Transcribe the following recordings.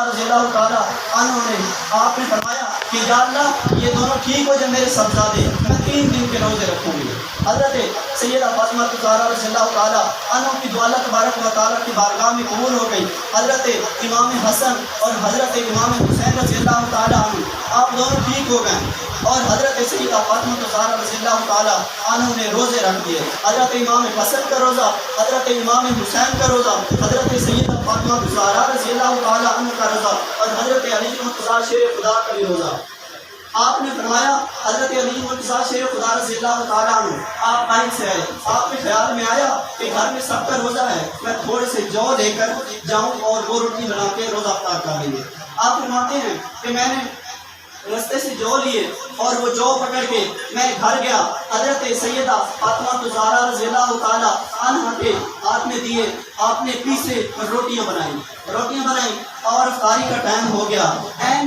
رضی اللہ تعالیٰ عنہ نے آپ نے فرمایا کہ یا اللہ یہ دونوں ٹھیک ہو جائے میرے صاحبزادے، میں 3 دن کے روزے رکھوں گی۔ حضرت سیدہ فاطمہ الزہرا رضی اللہ تعالیٰ عنہ کی دعا اللہ تبارک و تعالیٰ کی بارگاہ میں قبول ہو گئی۔ حضرت امام حسن اور حضرت امام حسین رضی اللہ تعالیٰ عنہ آپ دونوں ٹھیک ہو گئے، اور حضرت سیدہ فاطمہ الزہرا رضی اللہ تعالیٰ عنہ نے روزے رکھ دیے۔ حضرت امام حسن کا روزہ، حضرت امام حسین کا روزہ، حضرت سیدہ فاطمہ الزہرا رضی اللہ تعالیٰ عنہ کا روزہ، اور حضرت علی مرتضیٰ شیر خدا کا بھی روزہ۔ آپ نے فرمایا حضرت علی مرتضیٰ شیر خدا رضی اللہ تعالیٰ عنہ آپ ٹائم سے آئے، آپ کے خیال میں آیا کہ گھر میں سب کا روزہ ہے، میں تھوڑے سے جو لے کر جاؤں اور وہ روٹی بنا کے روزہ افطار کر لیں گے۔ آپ فرماتے ہیں کہ میں نے رستے سے جو لیے اور وہ جو پکڑ کے میں گھر گیا، حضرت سیدہ فاطمہ الزہرا رضی اللہ تعالیٰ عنہ کے ہاتھ میں دیے، آپ نے پیسے روٹیاں بنائیں اور افطاری کا ٹائم ہو گیا۔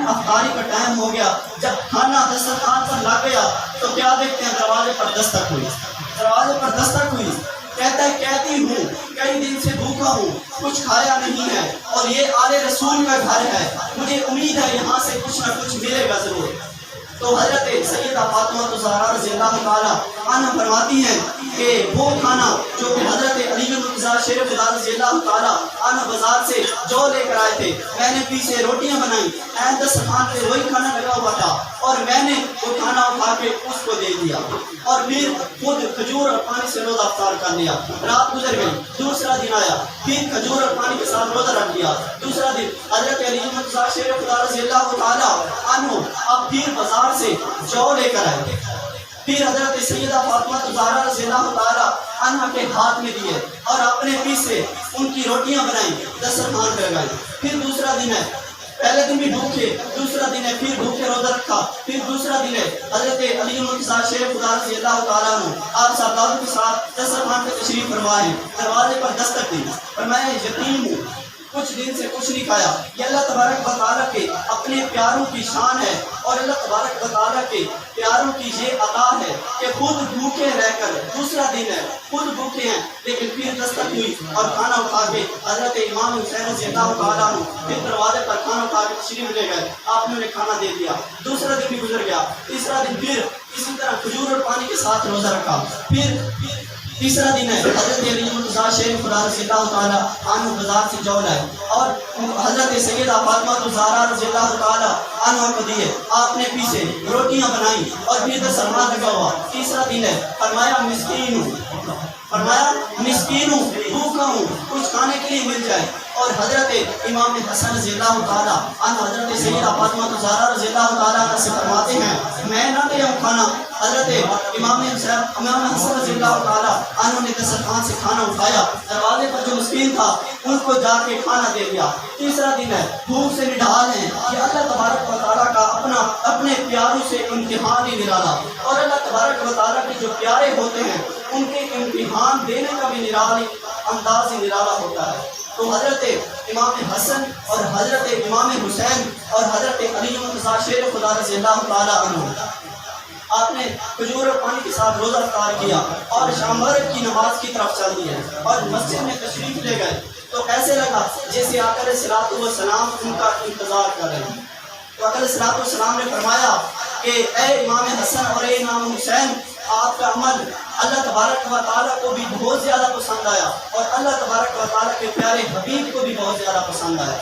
افطاری کا ٹائم ہو گیا، جب کھانا دسترخوان پر لگ گیا تو کیا دیکھتے ہیں، دروازے پر دستک ہوئی۔ کہتا ہے کہتی ہوں کئی دن سے بھوکا ہوں، کچھ کھایا نہیں ہے، اور یہ آل رسول کا گھر ہے، مجھے امید ہے یہاں سے کچھ نہ کچھ ملے گا ضرور۔ تو حضرت سیدہ فاطمہ الزہرا رضی اللہ تعالیٰ عنہ فرماتی ہیں کہ وہ کھانا جو کہ حضرت علی مرتضیٰ شیر خدا رضی اللہ تعالیٰ عنہ بازار سے جو لے کر آئے تھے، میں نے پیچھے روٹیاں بنائیں، دسترخوان پہ وہی کھانا لگا ہوا تھا، اور میں نے وہ کھانا اٹھا کے اس کو دے دیا، اور پھر خود کھجور اور پانی سے روزہ افطار کر لیا۔ رات گزر گئی، دوسرا دن آیا، پھر کھجور اور پانی کے ساتھ روزہ رکھ لیا۔ دوسرا دن حضرت علی مرتضیٰ شیر خدا رضی اللہ تعالیٰ عنہ اب پھر بازار سے جو لے کر آئے، پھر حضرت سیدہ فاطمہ الزہرا رضی اللہ تعالیٰ عنہ کے ہاتھ میں دیے، اور اپنے پیچھے ان کی روٹیاں بنائیں، دسترخوان پہ لگائی۔ پھر دوسرا دن ہے، پہلے دن بھی بھوکے، دوسرا دن ہے پھر بھوکے روزہ رکھا، پھر دوسرا دن ہے حضرت علی مرتضیٰ شیر خدا رضی اللہ تعالیٰ عنہ آپ صاحبزادوں کے ساتھ دسترخوان پہ تشریف فرمائے، دروازے پر دستک دی، اور میں یتیم ہوں، کچھ دن سے کچھ نہیں کھایا۔ یہ اللہ تبارک و تعالیٰ کے اپنے پیاروں کی شان ہے، اور اللہ تبارک و تعالیٰ کے پیاروں کی یہ عطا ہے کہ خود بھوکے رہ کر، دوسرا دن ہے خود بھوکے ہیں لیکن پھر دستک ہوئی، اور کھانا اٹھا کے حضرت امام حسین رضی اللہ تعالیٰ عنہ پھر دروازے پر کھانا اٹھا کے تشریف لے گئے، آپ نے انہیں کھانا دے دیا۔ دوسرا دن بھی گزر گیا، تیسرا دن پھر اسی طرح کھجور اور پانی کے ساتھ روزہ رکھا۔ پھر تیسرا دن ہے حضرت علی مرتضیٰ شیر خدا رضی اللہ تعالیٰ عنہ بازار سے جو لائے، اور حضرت سیدہ فاطمہ الزہرا رضی اللہ تعالیٰ عنہ کو دیے، آپ نے پیچھے روٹیاں بنائیں اور پھر دسترخوان لگا ہوا۔ تیسرا دن ہے، فرمایا مسکین ہوں، بھوکا ہوں، کچھ کھانے کے لیے مل جائے۔ اور حضرت امام حسن رضی اللہ تعالیٰ عنہ حضرت سیدہ فاطمہ الزہرا رضی اللہ تعالیٰ عنہ سے فرماتے ہیں میں نہ دے ہوں کھانا، حضرت امام حسن رضی اللہ تعالیٰ عنہ نے دسترخوان سے کھانا اٹھایا، دروازے پر جو مسکین تھا ان کو جا کے کھانا دے دیا۔ تیسرا دن ہے، بھوک سے نڈال ہیں، یہ اللہ تبارک و تعالیٰ کا اپنے پیاروں سے امتحان ہی نرالا، اور اللہ تبارک و تعالیٰ کے جو پیارے ہوتے ہیں ان کے امتحان دینے کا بھی نرالی انداز ہی نرالا ہوتا ہے۔ تو حضرت امام حسن اور حضرت امام حسین اور حضرت علی مرتضیٰ شیر خدا رضی اللہ تعالیٰ عنہ آپ نے کھجور اور پانی کے ساتھ روزہ افطار کیا، اور شام مغرب کی نماز کی طرف چل دیے، اور مسجد میں تشریف لے گئے، تو ایسے لگا جیسے آقا علیہ الصلوۃ والسلام ان کا انتظار کر رہے ہیں۔ تو آقا علیہ الصلوۃ والسلام نے فرمایا کہ اے امام حسن اور اے امام حسین، آپ کا عمل اللہ تبارک و تعالیٰ کو بھی بہت زیادہ پسند آیا، اور اللہ تبارک و تعالیٰ کے پیارے حبیب کو بھی بہت زیادہ پسند آیا۔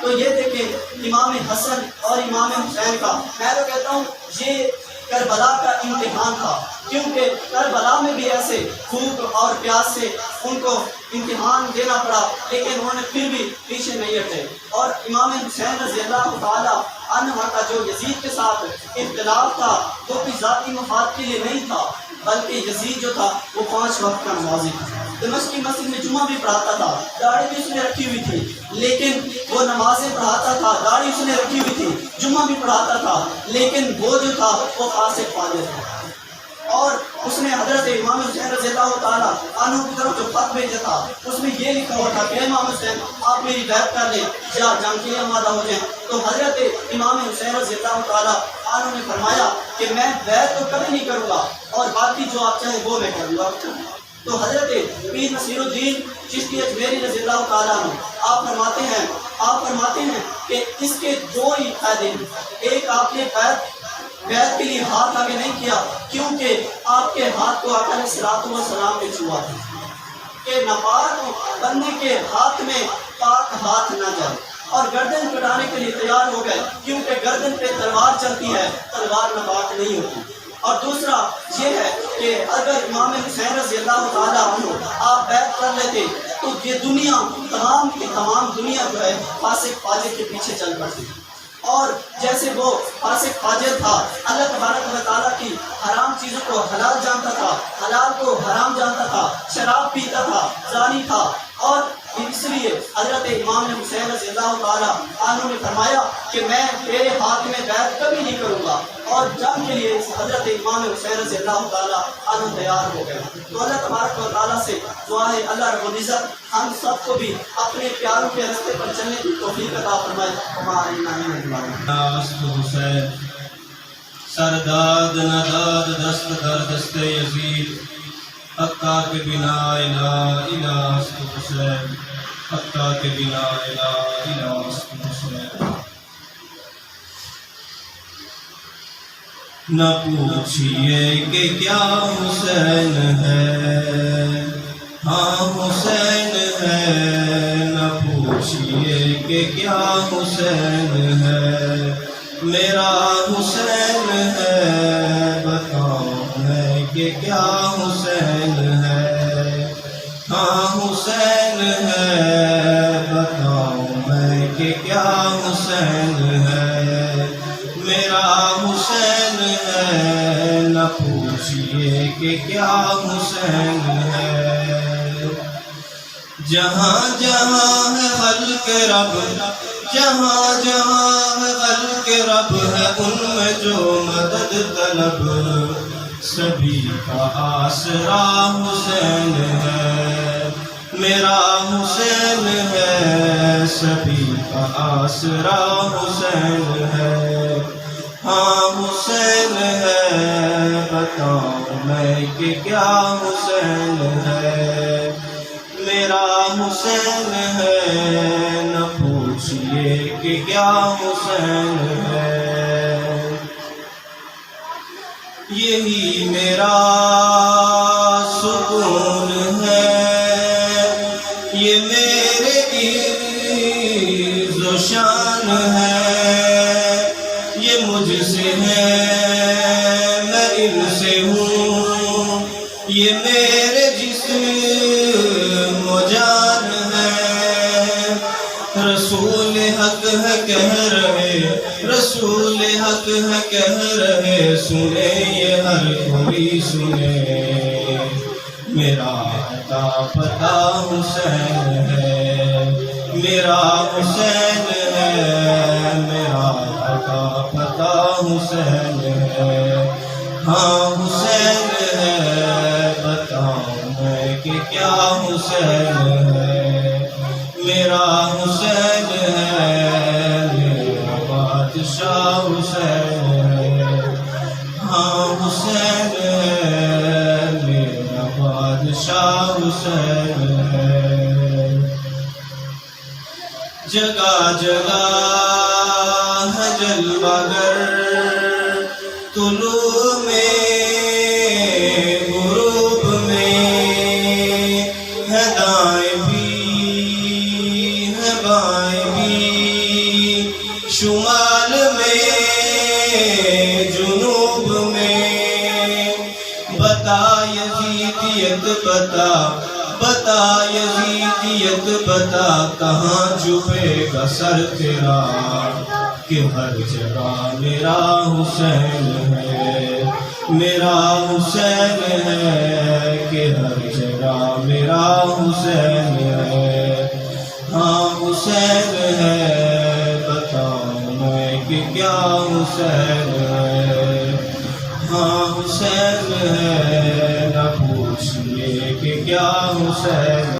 تو یہ دیکھیں امام حسن اور امام حسین کا، میں تو کہتا ہوں یہ کربلا کا امتحان تھا، کیونکہ کربلا میں بھی ایسے بھوک اور پیاس سے ان کو امتحان دینا پڑا، لیکن انہوں نے پھر بھی پیچھے نہیں ہٹے۔ اور امام حسین رضی اللہ تعالیٰ عنہ کا جو یزید کے ساتھ اختلاف تھا وہ کوئی ذاتی مفاد کے لیے نہیں تھا، بلکہ یزید جو تھا وہ 5 وقت کا نمازی تھا، دمشق کی مسجد میں جمعہ بھی پڑھاتا تھا، داڑھی بھی اس نے رکھی ہوئی تھی، لیکن وہ نمازیں پڑھاتا تھا، داڑھی اس نے رکھی ہوئی تھی، جمعہ بھی پڑھاتا تھا، لیکن وہ جو تھا وہ فاسق فاجر تھا۔ اور اس نے حضرت امام حسین رضی اللہ تعالیٰ عنہ کی طرف جو خط بھیجا تھا اس میں یہ لکھا ہوا تھا کہ امام حسین آپ میری بیعت کر لیں یا جنگ کے لیے آمادہ ہو جائیں۔ تو حضرت امام حسین رضی اللہ تعالیٰ عنہ نے فرمایا کہ میں بیعت تو کبھی نہیں کروں گا، اور باقی جو آپ چاہیں وہ میں کروں گا۔ تو حضرت پیر نصیر الدین چشتی اجمیری رضی اللہ تعالیٰ عنہ آپ فرماتے ہیں آپ فرماتے ہیں کہ اس کے دو ہی فائدے ہیں. ایک، آپ نے بیعت کے لیے ہاتھ آگے نہیں کیا کیونکہ آپ کے ہاتھ کو آقا علیہ الصلوۃ والسلام نے چھوا تھا کہ ناپاک بندے کے ہاتھ میں پاک ہاتھ نہ جائے، اور گردن کٹانے کے لیے تیار ہو گئے کیونکہ گردن پہ تلوار چلتی ہے، تلوار ناپاک نہیں ہوتی. اور دوسرا یہ ہے کہ اگر امام حسین رضی اللہ تعالیٰ عنہ آپ بیعت کر لیتے تو یہ دنیا تمام کی تمام دنیا جو ہے فاسق فاجر کے پیچھے چل پڑتی. اور جیسے وہ فاسق فاجر تھا، اللہ تبارک و تعالیٰ کی حرام چیزوں کو حلال جانتا تھا، حلال کو حرام جانتا تھا، شراب پیتا تھا، زانی تھا، اور اس لیے حضرت امام حسین رضی اللہ تعالیٰ عنہ نے فرمایا کہ میں تیرے ہاتھ میں بیعت کبھی نہیں کروں گا، اور جنگ کے لیے حضرت امام حسین رضی اللہ تعالیٰ عنہ تیار ہو گئے. تو اللہ تبارک و تعالیٰ سے دعا ہے اللہ رب العزت ہم سب کو بھی اپنے پیاروں کے راستے پر چلنے کی توفیق عطا فرمائے. ہمارے حسین سرداد نداد دست در دست یزید حقا کے بنا الہ الہ است حسین حقا کے بنا الہ الہ است حسین. نہ پوچھئے کہ کیا حسین ہے، ہاں حسین ہے. نہ پوچھئے کہ کیا حسین ہے، میرا حسین ہے. بتاؤ میں کہ کیا حسین ہے، ہاں حسین ہے. بتاؤ میں کہ کیا حسین ہے، میرا حسین ہے. نہ پوچھئے کہ کیا حسین ہے. جہاں جہاں ہے خلق رب، جہاں جہاں ہے خلق رب، ہے ان میں جو مدد طلب، سبھی کا آسرا حسین ہے. میرا حسین ہے، سبھی کا آسرا حسین ہے. ہاں حسین ہے. بتاؤ میں کہ کیا حسین ہے، میرا حسین ہے. نہ پوچھئے کہ کیا حسین ہے. یہی میرا سکون ہے، یہ میرے عز و شان ہے. یہ مجھ سے ہے میں ان سے ہوں، یہ میرے جسم و جان ہے. رسول حق ہے کہہ رہے، رسول حق ہے کہہ رہے، سنے یہ ہر کوئی سنے. میرا عطا پتہ حسین ہے، میرا حسین ہے. میرا عطا پتہ حسین ہے. ہاں حسین ہے. بتاؤ میں کہ کیا حسین ہے، میرا حسین ہے. میرا بادشاہ حسین ہے. ہاں حسین ہے. میرا بادشاہ حسین ہے. جگہ جگہ ہے جلوہ گر، طلوع میں غروب میں، ہے دائیں بھی ہے بائیں بھی، شمال میں جنوب میں. بتا یزیدیت بتا، بتا یزیدیت بتا، کہاں چھپے گا سر تیرا، کہ ہر جگہ میرا حسین ہے. میرا حسین ہے، کہ ہر جگہ میرا حسین ہے. ہاں حسین ہے. بتاؤ میں کہ کیا حسین ہے. ہاں حسین ہے. نہ پوچھئے کہ کیا حسین